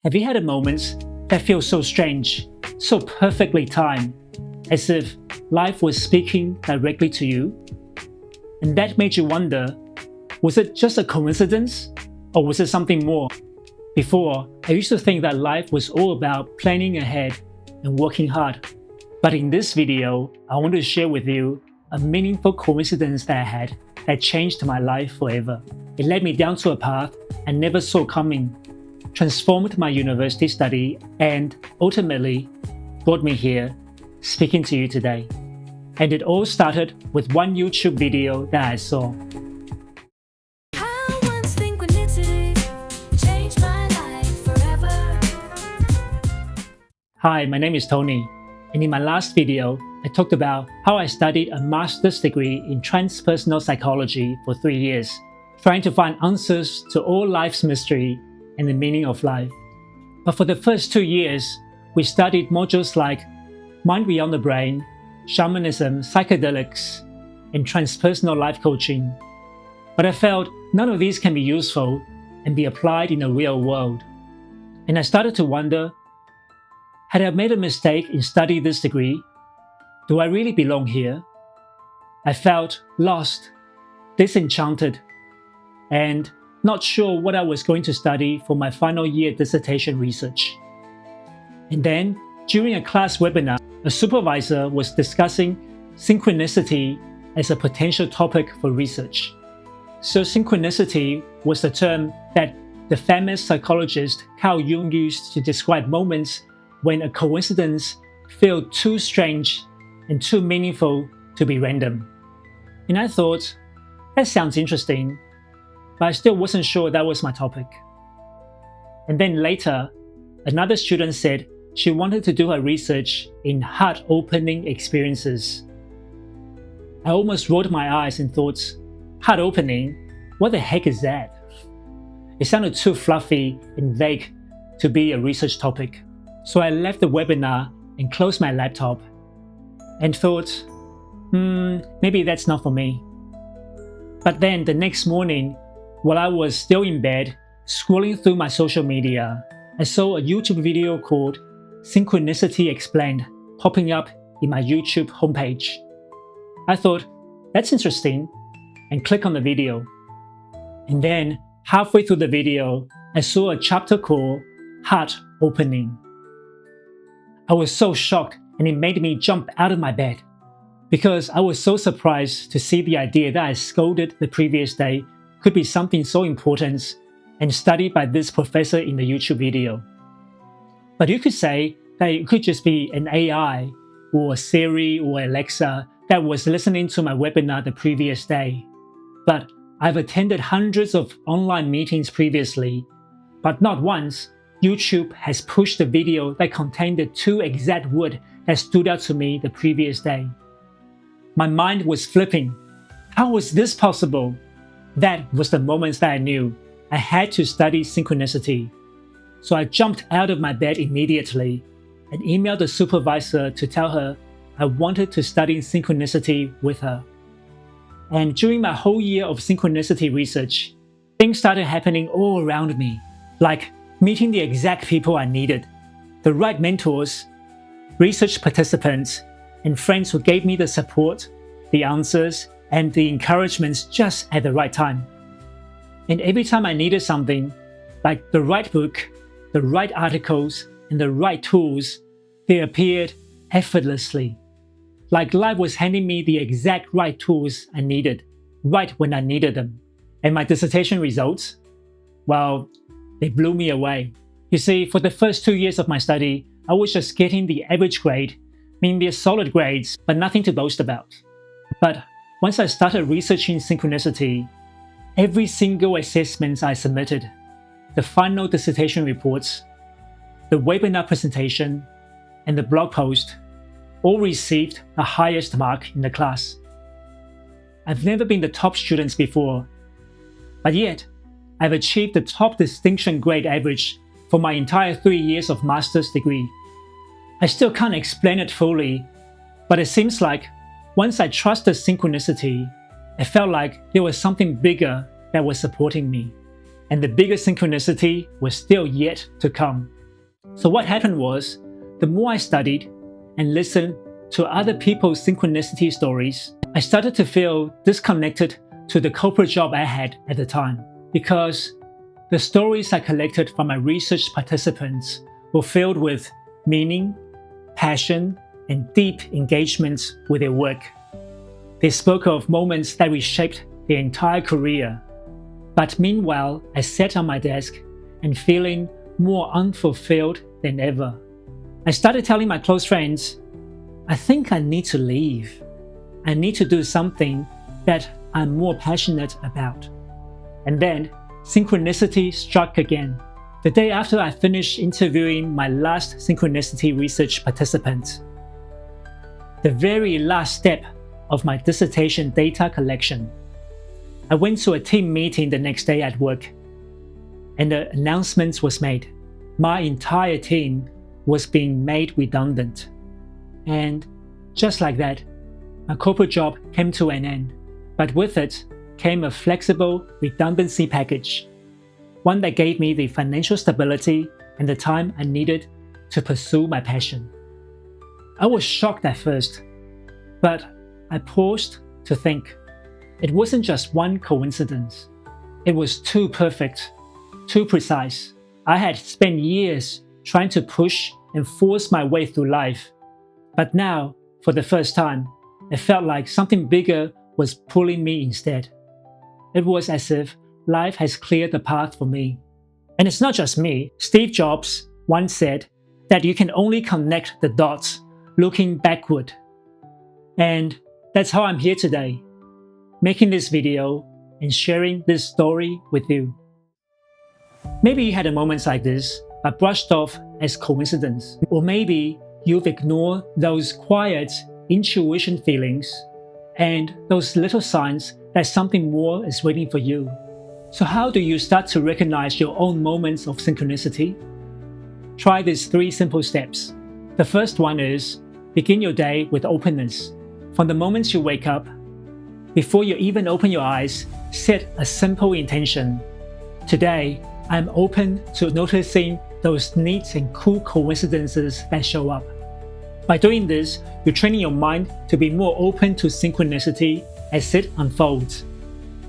Have you had a moment that feels so strange, so perfectly timed, as if life was speaking directly to you? And that made you wonder, was it just a coincidence or was it something more? Before, I used to think that life was all about planning ahead and working hard. But in this video, I want to share with you a meaningful coincidence that I had that changed my life forever. It led me down to a path I never saw coming, transformed my university study, and ultimately brought me here, speaking to you today. And it all started with one YouTube video that I saw. Hi, my name is Tony, and in my last video, I talked about how I studied a master's degree in transpersonal psychology for 3 years, trying to find answers to all life's mystery and the meaning of life. But for the first 2 years, we studied modules like Mind Beyond the Brain, Shamanism, Psychedelics, and Transpersonal Life Coaching. But I felt none of these can be useful and be applied in the real world. And I started to wonder, had I made a mistake in studying this degree? Do I really belong here? I felt lost, disenchanted, and not sure what I was going to study for my final year dissertation research. And then, during a class webinar, a supervisor was discussing synchronicity as a potential topic for research. So synchronicity was the term that the famous psychologist Carl Jung used to describe moments when a coincidence felt too strange and too meaningful to be random. And I thought, that sounds interesting, but I still wasn't sure that was my topic. And then later, another student said she wanted to do her research in heart-opening experiences. I almost rolled my eyes and thought, heart-opening? What the heck is that? It sounded too fluffy and vague to be a research topic. So I left the webinar and closed my laptop and thought, maybe that's not for me. But then the next morning, while I was still in bed, scrolling through my social media, I saw a YouTube video called Synchronicity Explained popping up in my YouTube homepage. I thought, that's interesting, and clicked on the video. And then, halfway through the video, I saw a chapter called Heart Opening. I was so shocked, and it made me jump out of my bed, because I was so surprised to see the idea that I scolded the previous day could be something so important and studied by this professor in the YouTube video. But you could say that it could just be an AI or Siri or Alexa that was listening to my webinar the previous day. But I've attended hundreds of online meetings previously, but not once YouTube has pushed the video that contained the 2 exact words that stood out to me the previous day. My mind was flipping. How was this possible? That was the moment that I knew I had to study synchronicity. So I jumped out of my bed immediately and emailed the supervisor to tell her I wanted to study synchronicity with her. And during my whole year of synchronicity research, things started happening all around me, like meeting the exact people I needed, the right mentors, research participants, and friends who gave me the support, the answers, and the encouragements just at the right time. And every time I needed something, like the right book, the right articles, and the right tools, they appeared effortlessly. Like life was handing me the exact right tools I needed, right when I needed them. And my dissertation results? Well, they blew me away. You see, for the first 2 years of my study, I was just getting the average grade, meaning they're solid grades, but nothing to boast about. But once I started researching synchronicity, every single assessment I submitted, the final dissertation reports, the webinar presentation, and the blog post all received the highest mark in the class. I've never been the top student before, but yet I've achieved the top distinction grade average for my entire 3 years of master's degree. I still can't explain it fully, but it seems like once I trusted synchronicity, I felt like there was something bigger that was supporting me. and the bigger synchronicity was still yet to come. So what happened was, the more I studied and listened to other people's synchronicity stories, I started to feel disconnected to the corporate job I had at the time, because the stories I collected from my research participants were filled with meaning, passion, and deep engagement with their work. They spoke of moments that reshaped their entire career. But meanwhile, I sat on my desk and feeling more unfulfilled than ever. I started telling my close friends, I think I need to leave. I need to do something that I'm more passionate about. And then synchronicity struck again. The day after I finished interviewing my last synchronicity research participant. The very last step of my dissertation data collection. I went to a team meeting the next day at work, and the announcement was made. My entire team was being made redundant. And just like that, my corporate job came to an end. But with it came a flexible redundancy package, one that gave me the financial stability and the time I needed to pursue my passion. I was shocked at first, but I paused to think. It wasn't just one coincidence. It was too perfect, too precise. I had spent years trying to push and force my way through life. But now, for the first time, it felt like something bigger was pulling me instead. It was as if life has cleared the path for me. And it's not just me. Steve Jobs once said that you can only connect the dots looking backward. And that's how I'm here today, making this video and sharing this story with you. Maybe you had a moments like this, but brushed off as coincidence. Or maybe you've ignored those quiet intuition feelings and those little signs that something more is waiting for you. So how do you start to recognize your own moments of synchronicity? Try these 3 simple steps. The first one is, begin your day with openness. From the moment you wake up, before you even open your eyes, set a simple intention. Today, I'm open to noticing those neat and cool coincidences that show up. By doing this, you're training your mind to be more open to synchronicity as it unfolds.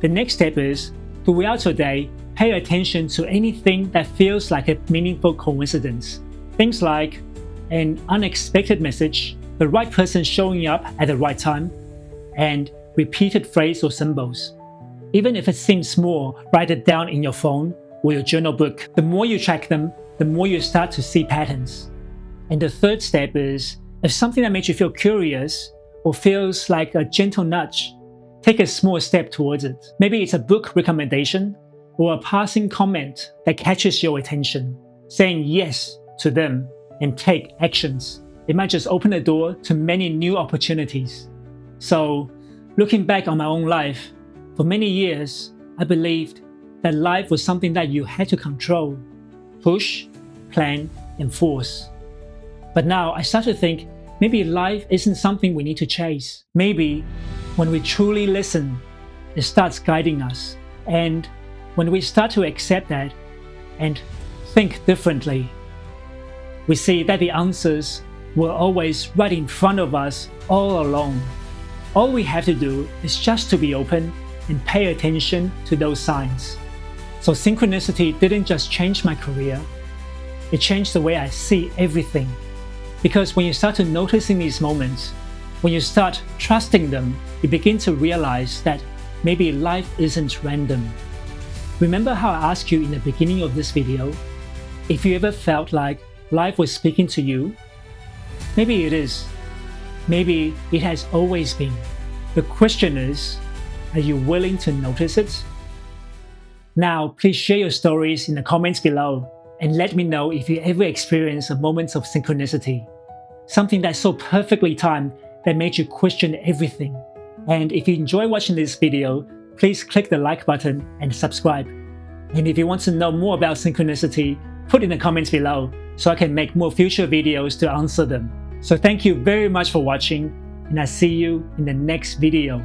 The next step is, throughout your day, pay attention to anything that feels like a meaningful coincidence. Things like an unexpected message, the right person showing up at the right time, and repeated phrase or symbols. Even if it seems small, write it down in your phone or your journal book. The more you track them, the more you start to see patterns. And the third step is, if something that makes you feel curious or feels like a gentle nudge, take a small step towards it. Maybe it's a book recommendation or a passing comment that catches your attention. Saying yes to them and take actions. It might just open the door to many new opportunities. So, looking back on my own life, for many years, I believed that life was something that you had to control, push, plan, and force. But now I start to think, maybe life isn't something we need to chase. Maybe when we truly listen, it starts guiding us. And when we start to accept that and think differently, we see that the answers were always right in front of us all along. All we have to do is just to be open and pay attention to those signs. So synchronicity didn't just change my career, it changed the way I see everything. Because when you start to noticing these moments, when you start trusting them, you begin to realize that maybe life isn't random. Remember how I asked you in the beginning of this video, if you ever felt like life was speaking to you? Maybe it is. Maybe it has always been. The question is, are you willing to notice it? Now, please share your stories in the comments below and let me know if you ever experienced a moment of synchronicity. Something that's so perfectly timed that made you question everything. And if you enjoy watching this video, please click the like button and subscribe. And if you want to know more about synchronicity, put in the comments below so I can make more future videos to answer them. So thank you very much for watching, and I'll see you in the next video.